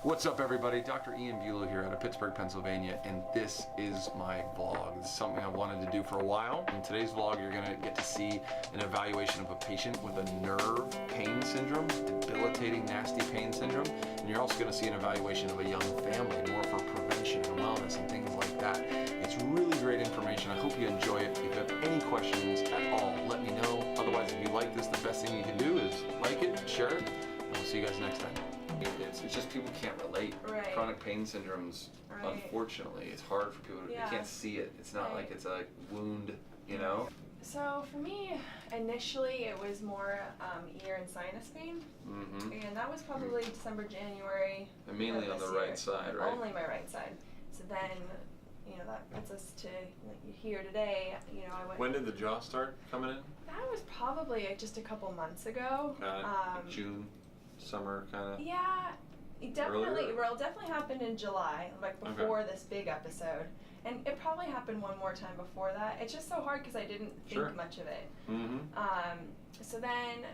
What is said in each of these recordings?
What's up, everybody? Dr. Ian Bulow here out of Pittsburgh, Pennsylvania, and this is my vlog. This is something I wanted to do for a while. In today's vlog, you're going to get to see an evaluation of a patient with a nerve pain syndrome, debilitating, nasty pain syndrome, and you're also going to see an evaluation of a young family, more for prevention and wellness and things like that. It's really great information. I hope you enjoy it. If you have any questions at all, let me know. Otherwise, if you like this, the best thing you can do is like it, share it, and we'll see you guys next time. It's just people can't relate. Right. Chronic pain syndromes, unfortunately, it's hard for people to, they can't see it. It's not like it's a wound, you know? So for me, initially it was more ear and sinus pain. And that was probably December, January. And mainly on the right side, right? Only my right side. So then, you know, that gets us to here today. You know, I went. When did the jaw start coming in? That was probably just a couple months ago. June, summer kind of? Yeah, it definitely happened in July, like before this big episode. And it probably happened one more time before that. It's just so hard because I didn't think much of it. So then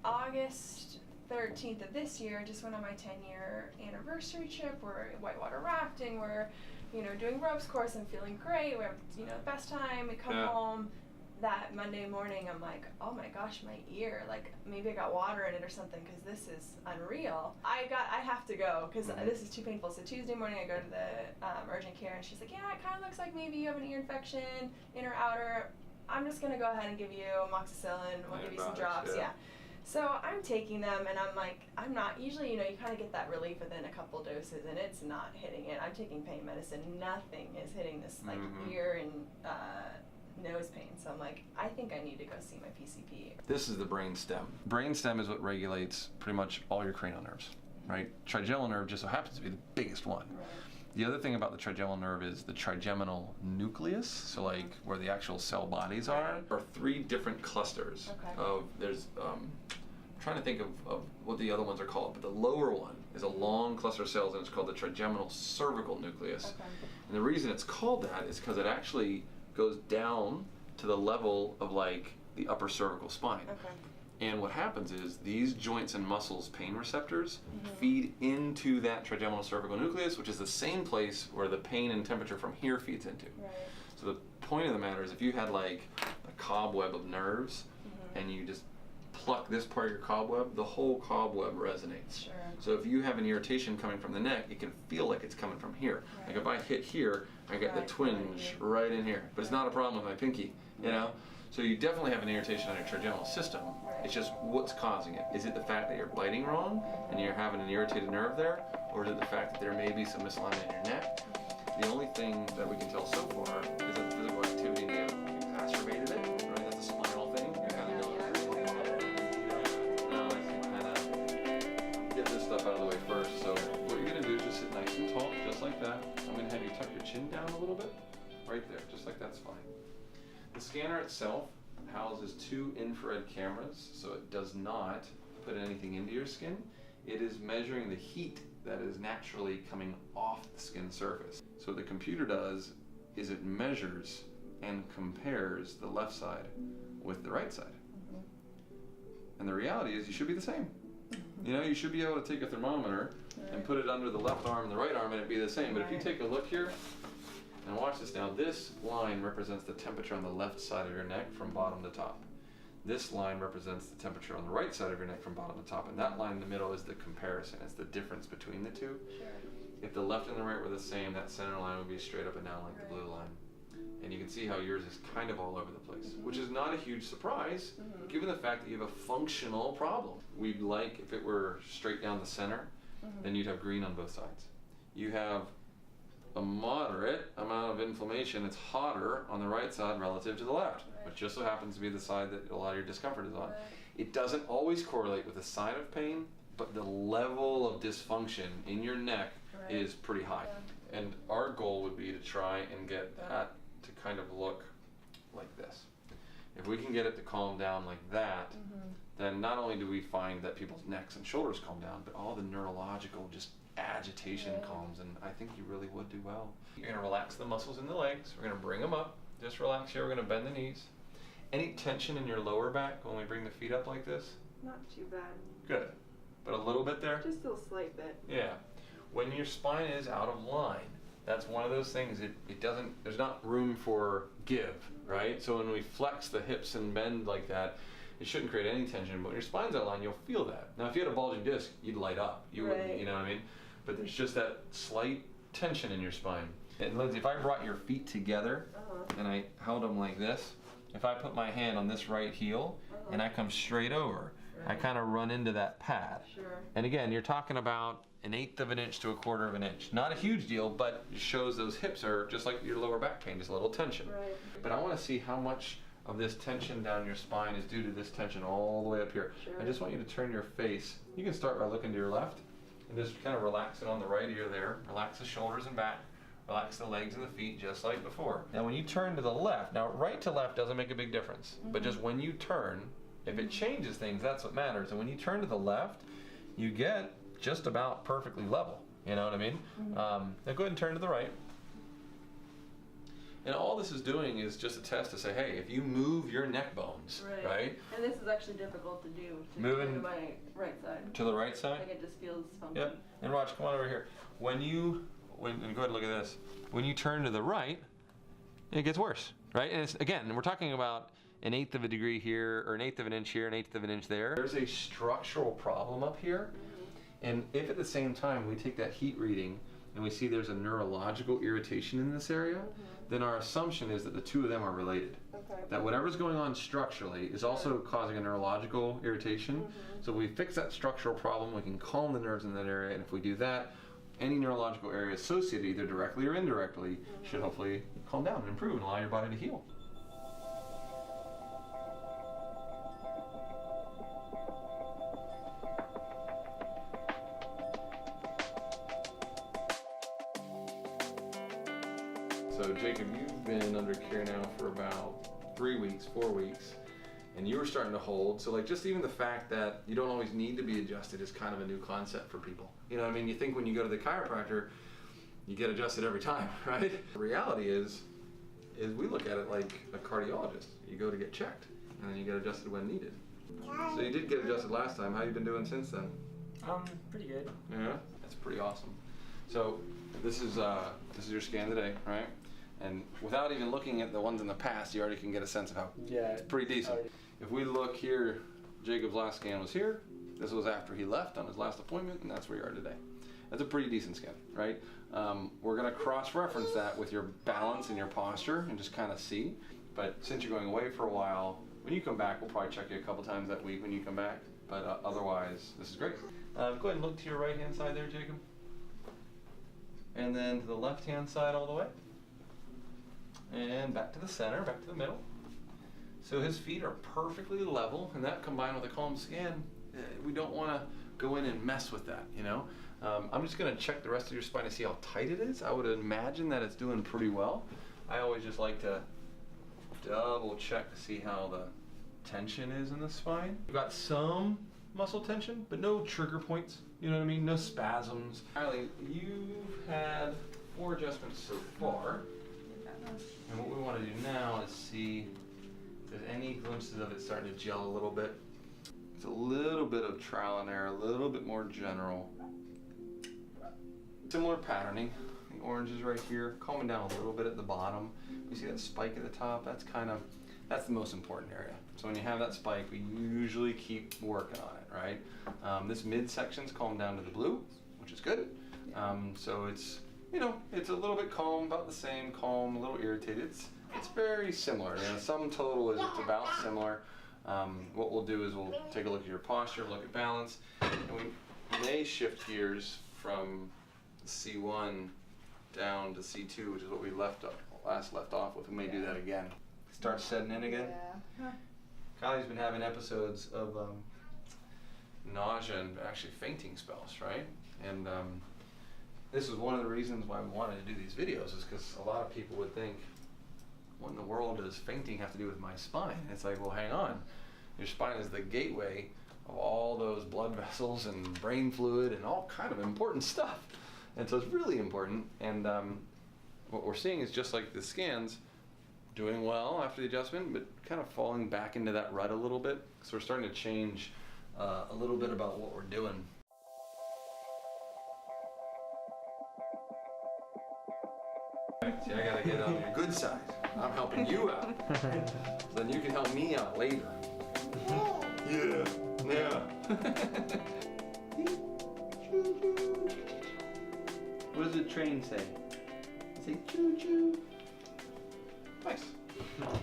August 13th of this year, I just went on my 10-year anniversary trip. We're whitewater rafting, we're, you know, doing ropes course. I'm feeling great. We have, you know, the best time. We come home. That Monday morning, I'm like, oh my gosh, my ear, like maybe I got water in it or something because this is unreal. I have to go because this is too painful. So Tuesday morning I go to the urgent care and she's like, yeah, it kind of looks like maybe you have an ear infection, inner outer. I'm just going to go ahead and give you amoxicillin. We'll give you some drops. So I'm taking them and I'm like, I'm not, usually, you know, you kind of get that relief within a couple doses and it's not hitting it. I'm taking pain medicine. Nothing is hitting this like ear and nose pain. So I'm like, I think I need to go see my PCP. This is the brain stem. Brain stem is what regulates pretty much all your cranial nerves, right? Trigeminal nerve just so happens to be the biggest one. The other thing about the trigeminal nerve is the trigeminal nucleus, so like where the actual cell bodies are three different clusters of, there's, trying to think of what the other ones are called, but the lower one is a long cluster of cells and it's called the trigeminal cervical nucleus. And the reason it's called that is because it actually goes down to the level of like the upper cervical spine. And what happens is these joints and muscles pain receptors feed into that trigeminal cervical nucleus, which is the same place where the pain and temperature from here feeds into. So the point of the matter is if you had like a cobweb of nerves and you just pluck this part of your cobweb, the whole cobweb resonates. So if you have an irritation coming from the neck, it can feel like it's coming from here. Like if I hit here, I get the twinge right in here. But it's not a problem with my pinky, you know? So you definitely have an irritation on your trigeminal system. It's just what's causing it. Is it the fact that you're biting wrong and you're having an irritated nerve there? Or is it the fact that there may be some misalignment in your neck? The only thing that we can tell so far is that physical activity may have exacerbated it. Right? That's a spinal thing. You're kind of going get this stuff out of the way first. So what you're going to do is just sit nice and tall, just like that. I'm going to have you tuck your chin down a little bit. Right there, just like that's fine. The scanner itself houses 2 infrared cameras, so it does not put anything into your skin. It is measuring the heat that is naturally coming off the skin surface. So what the computer does is it measures and compares the left side with the right side. And the reality is you should be the same. You know, you should be able to take a thermometer and put it under the left arm and the right arm and it'd be the same. But if you take a look here, and watch this now, this line represents the temperature on the left side of your neck from bottom to top. This line represents the temperature on the right side of your neck from bottom to top, and that line in the middle is the comparison. It's the difference between the two. If the left and the right were the same, that center line would be straight up and down like the blue line. And you can see how yours is kind of all over the place, which is not a huge surprise, given the fact that you have a functional problem. We'd like, if it were straight down the center, then you'd have green on both sides. You have a moderate amount of inflammation. It's hotter on the right side relative to the left, which just so happens to be the side that a lot of your discomfort is on. It doesn't always correlate with the sign of pain, but the level of dysfunction in your neck is pretty high. And our goal would be to try and get that to kind of look like this. If we can get it to calm down like that, then not only do we find that people's necks and shoulders calm down, but all the neurological just agitation calms, and I think you really would do well. You're going to relax the muscles in the legs. We're going to bring them up. Just relax here. We're going to bend the knees. Any tension in your lower back when we bring the feet up like this? Not too bad. Good. but a little bit there. Just a slight bit. Yeah. When your spine is out of line, that's one of those things, it doesn't, there's not room for give, right? So when we flex the hips and bend like that, it shouldn't create any tension, but when your spine's out of line, you'll feel that. Now if you had a bulging disc, you'd light up. You wouldn't, you know what I mean? But there's just that slight tension in your spine. And Lindsay, if I brought your feet together and I held them like this, if I put my hand on this right heel and I come straight over, I kind of run into that pad. And again, you're talking about 1/8 of an inch to 1/4 of an inch. Not a huge deal, but it shows those hips are just like your lower back pain, just a little tension. But I want to see how much of this tension down your spine is due to this tension all the way up here. I just want you to turn your face. You can start by looking to your left and just kind of relax it on the right ear there. Relax the shoulders and back. Relax the legs and the feet just like before. Now when you turn to the left, now right to left doesn't make a big difference, but just when you turn, if it changes things, that's what matters. And when you turn to the left, you get just about perfectly level. You know what I mean? Now go ahead and turn to the right. And all this is doing is just a test to say, hey, if you move your neck bones, right? And this is actually difficult to do. Moving to my right side. To the right side? Like it just feels funky. Yep. And Raj, come on over here. And go ahead and look at this. When you turn to the right, it gets worse, right? And it's, again, we're talking about 1/8 of a degree here, or 1/8 of an inch here, 1/8 of an inch there. There's a structural problem up here. And if at the same time we take that heat reading and we see there's a neurological irritation in this area, then our assumption is that the two of them are related. That whatever's going on structurally is also causing a neurological irritation. So if we fix that structural problem, we can calm the nerves in that area, and if we do that, any neurological area associated, either directly or indirectly, should hopefully calm down and improve and allow your body to heal. So Jacob, you've been under care now for about 3 weeks, 4 weeks, and you were starting to hold. So like just even the fact that you don't always need to be adjusted is kind of a new concept for people. You know what I mean? You think when you go to the chiropractor, you get adjusted every time, right? The reality is we look at it like a cardiologist. You go to get checked, and then you get adjusted when needed. So you did get adjusted last time. How have you been doing since then? Pretty good. Yeah, that's pretty awesome. So this is your scan today, right? And without even looking at the ones in the past, you already can get a sense of how it's pretty decent. If we look here, Jacob's last scan was here. This was after he left on his last appointment, and that's where you are today. That's a pretty decent scan, right? We're gonna cross-reference that with your balance and your posture and just kind of see. But since you're going away for a while, when you come back, we'll probably check you a couple times that week when you come back. But otherwise, this is great. Go ahead and look to your right-hand side there, Jacob. And then to the left-hand side all the way. And back to the center, back to the middle. So his feet are perfectly level, and that combined with a calm scan, we don't want to go in and mess with that, you know? I'm just going to check the rest of your spine to see how tight it is. I would imagine that it's doing pretty well. I always just like to double check to see how the tension is in the spine. We've got some muscle tension, but no trigger points, you know what I mean? No spasms. Riley, you've had 4 adjustments so far. And what we want to do now is see if there's any glimpses of it starting to gel a little bit. It's a little bit of trial and error, a little bit more general. Similar patterning. The orange is right here, calming down a little bit at the bottom. You see that spike at the top? That's the most important area. So when you have that spike, we usually keep working on it, right? This midsection's calmed down to the blue, which is good. So it's, you know, it's a little bit calm, about the same, calm, a little irritated. It's very similar. You know, sum total is it's about similar. What we'll do is we'll take a look at your posture, look at balance, and we may shift gears from C1 down to C2, which is what we last left off with. We may do that again. Start setting in again. Yeah. Kylie's been having episodes of nausea and actually fainting spells, right? And this is one of the reasons why we wanted to do these videos, is because a lot of people would think, what in the world does fainting have to do with my spine? And it's like, well, hang on. Your spine is the gateway of all those blood vessels and brain fluid and all kind of important stuff. And so it's really important. And what we're seeing is just like the scans, doing well after the adjustment, but kind of falling back into that rut a little bit. So we're starting to change a little bit about what we're doing. See, I gotta get on your good side. I'm helping you out. So then you can help me out later. Yeah. What does the train say? Say choo choo. Nice.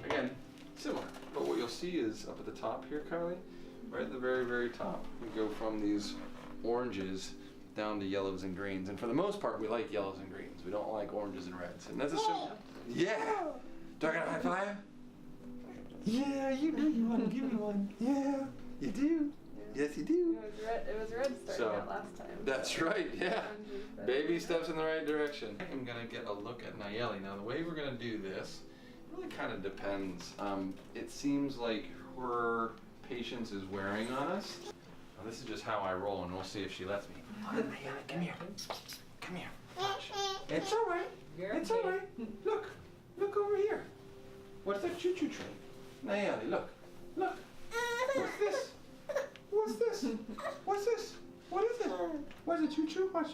Again, similar. But what you'll see is up at the top here, Kylie, right at the very, very top, we go from these oranges down to yellows and greens. And for the most part, we like yellows and greens. We don't like oranges and reds. And that's a simple. Yeah. Do I got a high five? Yeah, you do. You want to give me one? Yeah, you do. Yes, you do. It was red starting out last time. That's right, yeah. Baby steps in the right direction. I'm gonna get a look at Nayeli. Now the way we're gonna do this really kind of depends. It seems like her patience is wearing on us. Now, this is just how I roll, and we'll see if she lets me. Nayeli, come here. Come here. Watch. It's all right. It's all right. Look over here. What's that choo-choo train? Nayeli, look. What's this? What's this? What's this? What is it? What is it? Choo-choo? Watch.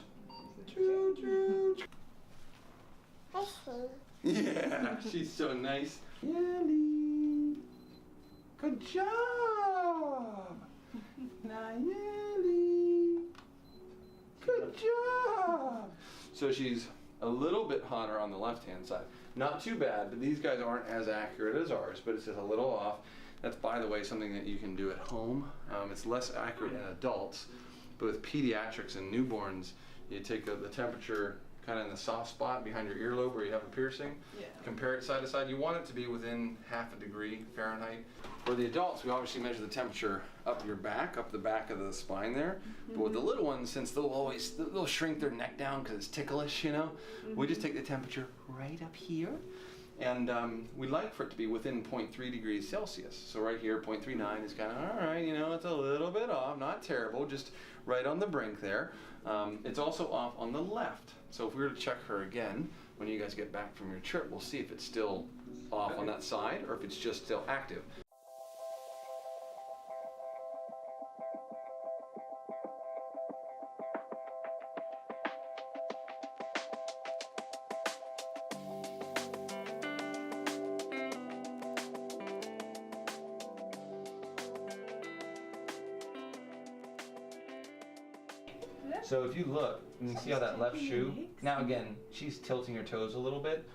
Choo-choo. Yeah, she's so nice. Nayeli. Good job. Nayeli. Good job. So she's a little bit hotter on the left-hand side. Not too bad, but these guys aren't as accurate as ours, but it's just a little off. That's, by the way, something that you can do at home. It's less accurate in adults, but with pediatrics and newborns, you take the temperature kind of in the soft spot behind your earlobe where you have a piercing. Yeah. Compare it side to side. You want it to be within 0.5 degree Fahrenheit. For the adults, we obviously measure the temperature up your back, up the back of the spine there. Mm-hmm. But with the little ones, since they'll shrink their neck down because it's ticklish, you know, we just take the temperature right up here. And we like for it to be within 0.3 degrees Celsius. So right here, 0.39 is kind of, all right, you know, it's a little bit off, not terrible, just right on the brink there. It's also off on the left. So if we were to check her again, when you guys get back from your trip, we'll see if it's still off on that side or if it's just still active. So if you look, you can see how that left shoe, now again, she's tilting her toes a little bit,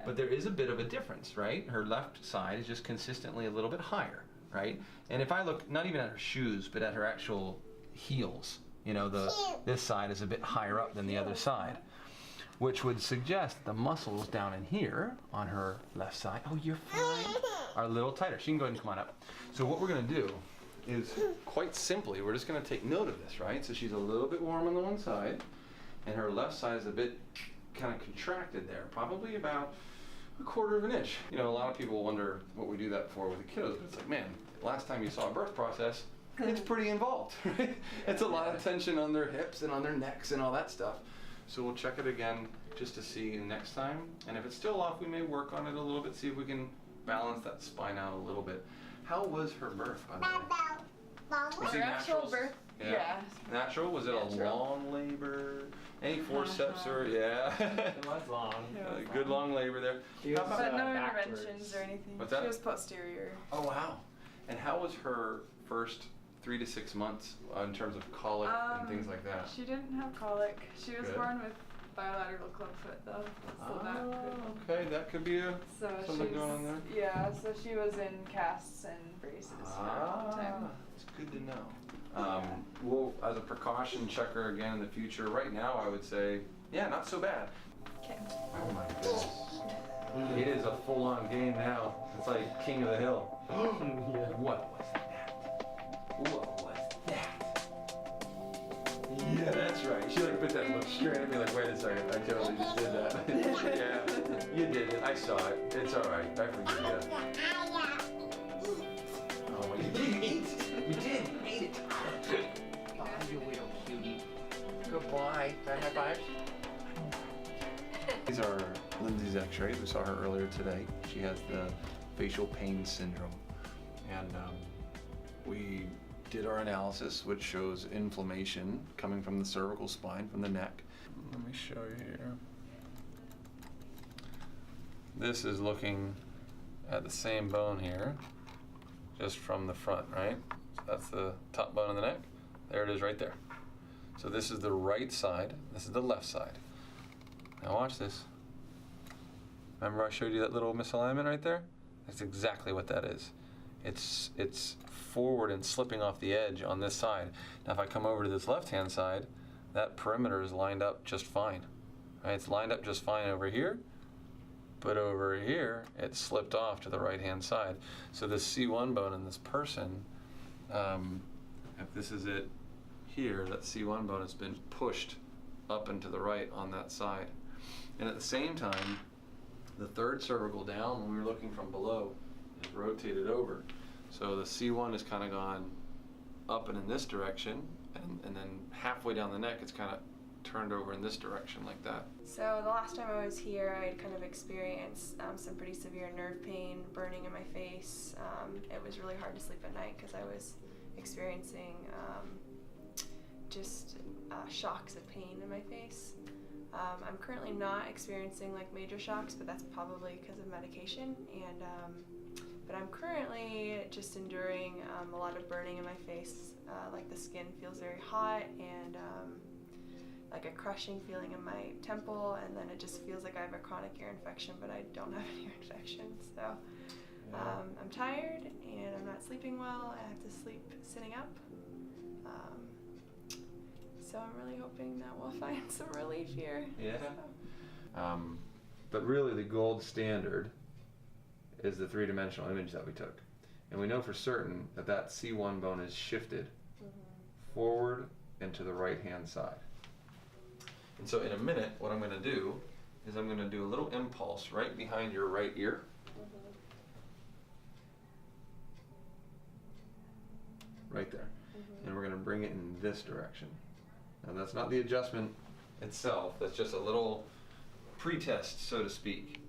but there is a bit of a difference, right? Her left side is just consistently a little bit higher, right? And if I look, not even at her shoes, but at her actual heels, you know, this side is a bit higher up than the other side, which would suggest the muscles down in here on her left side, oh, you're fine, are a little tighter. She can go ahead and come on up. So what we're gonna do is quite simply, we're just going to take note of this, right? So she's a little bit warm on the one side, and her left side is a bit kind of contracted there, probably about 1/4 inch. You know, a lot of people wonder what we do that for with the kiddos, but it's like, man, last time you saw a birth process, it's pretty involved, right? It's a lot of tension on their hips and on their necks and all that stuff. So we'll check it again just to see next time, and if it's still off, we may work on it a little bit, see if we can balance that spine out a little bit. How was her birth, by the way? Was it natural birth? Yeah. Natural? Was it a long labor? Any forceps or It was long. Good long labor there. But no interventions or anything. What's that? She was posterior. Oh wow. And how was her first 3 to 6 months in terms of colic and things like that? She didn't have colic. She was born with bilateral clubfoot though. Okay, that could be something going on there. Yeah, so she was in casts and braces for a long time. It's good to know. We'll, as a precaution, check her again in the future. Right now, I would say, yeah, not so bad. Okay. Oh my goodness. It is a full-on game now. It's like King of the Hill. What was that? What was that? Yeah, that's right. She like put that look straight at me like, wait a second, I totally just did that. Yeah, you did it. I saw it. It's all right. I forgive you. Oh, well, you did. You ate it. You did. You ate it. Oh, you little cutie. Good boy. Can I high five? These are Lindsay's x-rays. We saw her earlier today. She has the facial pain syndrome. And we did our analysis, which shows inflammation coming from the cervical spine, from the neck. Let me show you here. This is looking at the same bone here, just from the front, right? So that's the top bone of the neck. There it is right there. So this is the right side, this is the left side. Now watch this. Remember I showed you that little misalignment right there? That's exactly what that is. It's forward and slipping off the edge on this side. Now if I come over to this left-hand side, that perimeter is lined up just fine. Right? It's lined up just fine over here, but over here, it slipped off to the right-hand side. So this C1 bone in this person, if this is it here, that C1 bone has been pushed up and to the right on that side. And at the same time, the third cervical down, when we were looking from below, is rotated over. So the C1 has kind of gone up and in this direction, and then halfway down the neck, it's kind of turned over in this direction like that. So the last time I was here, I had kind of experienced some pretty severe nerve pain, burning in my face. It was really hard to sleep at night because I was experiencing just shocks of pain in my face. I'm currently not experiencing like major shocks, but that's probably because of medication. And but I'm currently just enduring a lot of burning in my face. Like the skin feels very hot and like a crushing feeling in my temple, and then it just feels like I have a chronic ear infection, but I don't have an ear infection. So I'm tired and I'm not sleeping well. I have to sleep sitting up. So I'm really hoping that we'll find some relief here. Yeah. So. But really the gold standard is the three-dimensional image that we took. And we know for certain that that C1 bone is shifted forward and to the right-hand side. And so in a minute, what I'm going to do is I'm going to do a little impulse right behind your right ear. Right there. And we're going to bring it in this direction. And that's not the adjustment itself, that's just a little pre-test, so to speak.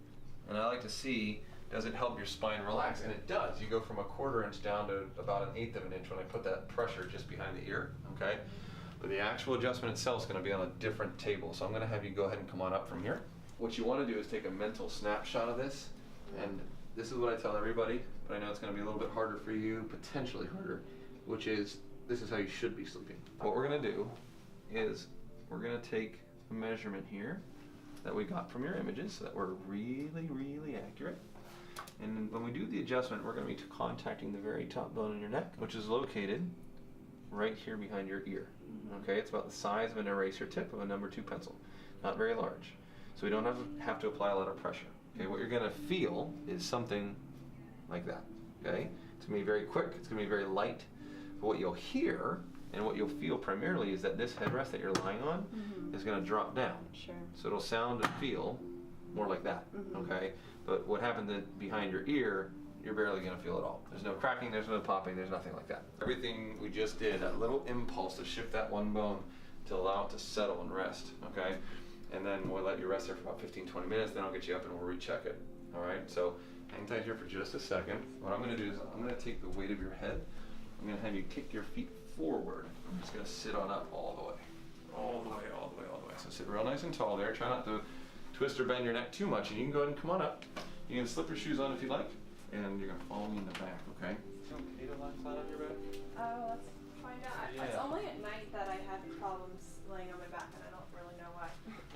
And I like to see, does it help your spine relax? And it does. You go from a 1/4 inch down to about 1/8 of an inch when I put that pressure just behind the ear, okay? But the actual adjustment itself is going to be on a different table. So I'm going to have you go ahead and come on up from here. What you want to do is take a mental snapshot of this. And this is what I tell everybody, but I know it's going to be a little bit harder for you, potentially harder, which is, this is how you should be sleeping. What we're going to do is we're going to take a measurement here that we got from your images so that we're really, really accurate. And when we do the adjustment, we're going to be contacting the very top bone in your neck, which is located right here behind your ear. Okay, it's about the size of an eraser tip of a number 2 pencil. Not very large. So we don't have to apply a lot of pressure. Okay, what you're going to feel is something like that. Okay, it's going to be very quick, it's going to be very light. But what you'll hear and what you'll feel primarily is that this headrest that you're lying on is going to drop down. Sure. So it'll sound and feel more like that. Okay, but what happens behind your ear, you're barely going to feel it all. There's no cracking, there's no popping, there's nothing like that. Everything we just did, that little impulse to shift that one bone to allow it to settle and rest, okay? And then we'll let you rest there for about 15-20 minutes, then I'll get you up and we'll recheck it, all right? So hang tight here for just a second. What I'm going to do is I'm going to take the weight of your head. I'm going to have you kick your feet forward. I'm just going to sit on up all the way. All the way, all the way, all the way. So sit real nice and tall there. Try not to twist or bend your neck too much, and you can go ahead and come on up. You can slip your shoes on if you like, and you're going to follow me in the back, okay? Is it okay to lie flat on your back? Let's find out. Yeah. It's only at night that I have problems laying on my back, and I don't really know why.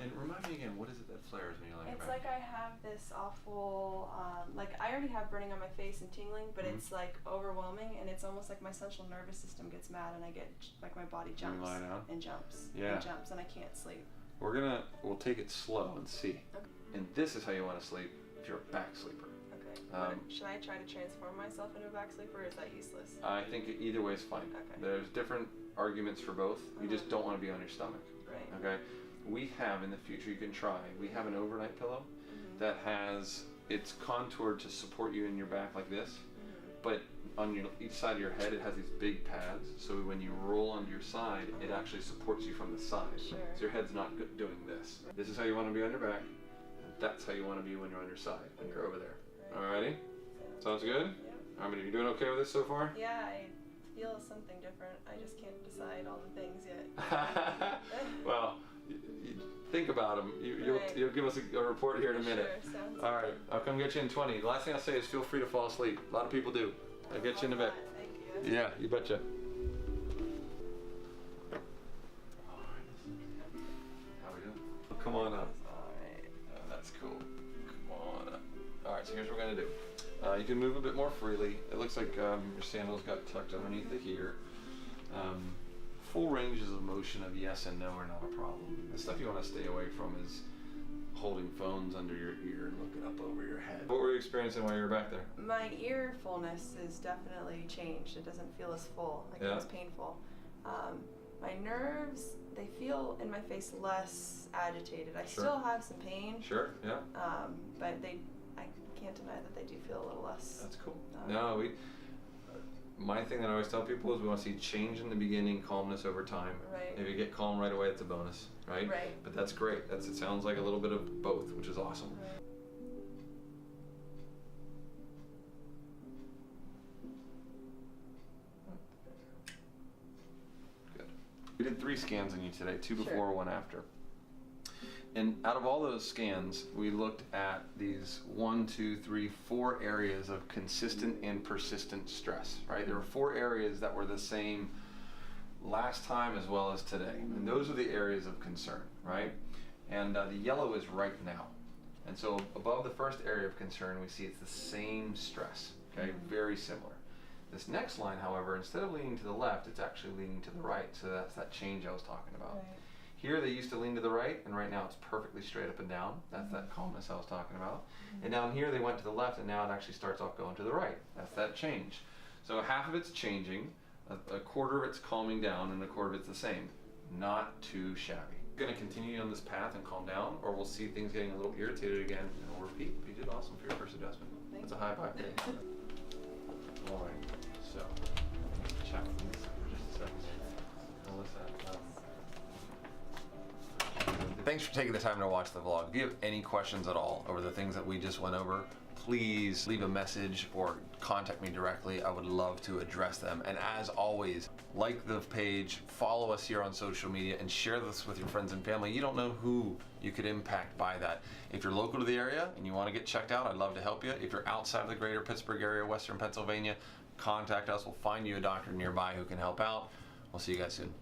And remind me again, what is it that flares when you lie on your It's back? like I have this awful, like I already have burning on my face and tingling, but it's like overwhelming, and it's almost like my central nervous system gets mad, and I get like my body jumps lie down? and jumps Yeah. and jumps, and I can't sleep. We'll take it slow and see. Okay. And this is how you want to sleep if you're a back sleeper. Okay. Should I try to transform myself into a back sleeper, or is that useless? I think either way is fine. Okay. There's different arguments for both. You just don't want to be on your stomach. Right. Okay. We have in the future, you can try. We have an overnight pillow that has, it's contoured to support you in your back like this, but on each side of your head it has these big pads, so when you roll onto your side it actually supports you from the side. Sure. So your head's not doing this. This is how you want to be on your back, and that's how you want to be when you're on your side, when you're over there. Alrighty? Sounds good? Yeah. I mean, are you doing okay with this so far? Yeah, feels something different. I just can't decide all the things yet. Well, think about them. You'll give us a report here in a minute. Sure, sounds all right, I'll come get you in 20. The last thing I'll say is feel free to fall asleep. A lot of people do. I'll get you in a bit. Thank you. Yeah, you betcha. How we doing? Come on up. All right. That's cool. Come on up. All right, so here's what we're gonna do. You can move a bit more freely. It looks like your sandals got tucked underneath it here. Full ranges of motion of yes and no are not a problem. The stuff you want to stay away from is holding phones under your ear and looking up over your head. What were you experiencing while you were back there? My ear fullness is definitely changed. It doesn't feel as full. Like it was painful. My nerves, they feel in my face less agitated. I still have some pain. Sure, yeah. But I can't deny that they do feel a little less. That's cool. No, my thing that I always tell people is we want to see change in the beginning, calmness over time. Right. If you get calm right away, it's a bonus, right? Right. But that's great. It sounds like a little bit of both, which is awesome. Right. Good. We did 3 scans on you today, 2 before, 1 after. And out of all those scans, we looked at these 1, 2, 3, 4 areas of consistent and persistent stress, right? There were 4 areas that were the same last time as well as today. And those are the areas of concern, right? And the yellow is right now. And so above the first area of concern, we see it's the same stress, okay? Very similar. This next line, however, instead of leaning to the left, it's actually leaning to the right. So that's that change I was talking about. Right. Here they used to lean to the right, and right now it's perfectly straight up and down. That's that calmness I was talking about. And down here they went to the left, and now it actually starts off going to the right. That's that change. So half of it's changing, a quarter of it's calming down, and a quarter of it's the same. Not too shabby. We're going to continue on this path and calm down, or we'll see things getting a little irritated again, and we'll repeat. You did awesome for your first adjustment. That's a high five for you. All right, so check this for just a second. Melissa. Thanks for taking the time to watch the vlog. If you have any questions at all over the things that we just went over, please leave a message or contact me directly. I would love to address them. And as always, like the page, follow us here on social media, and share this with your friends and family. You don't know who you could impact by that. If you're local to the area and you want to get checked out, I'd love to help you. If you're outside of the greater Pittsburgh area, Western Pennsylvania, contact us. We'll find you a doctor nearby who can help out. We'll see you guys soon.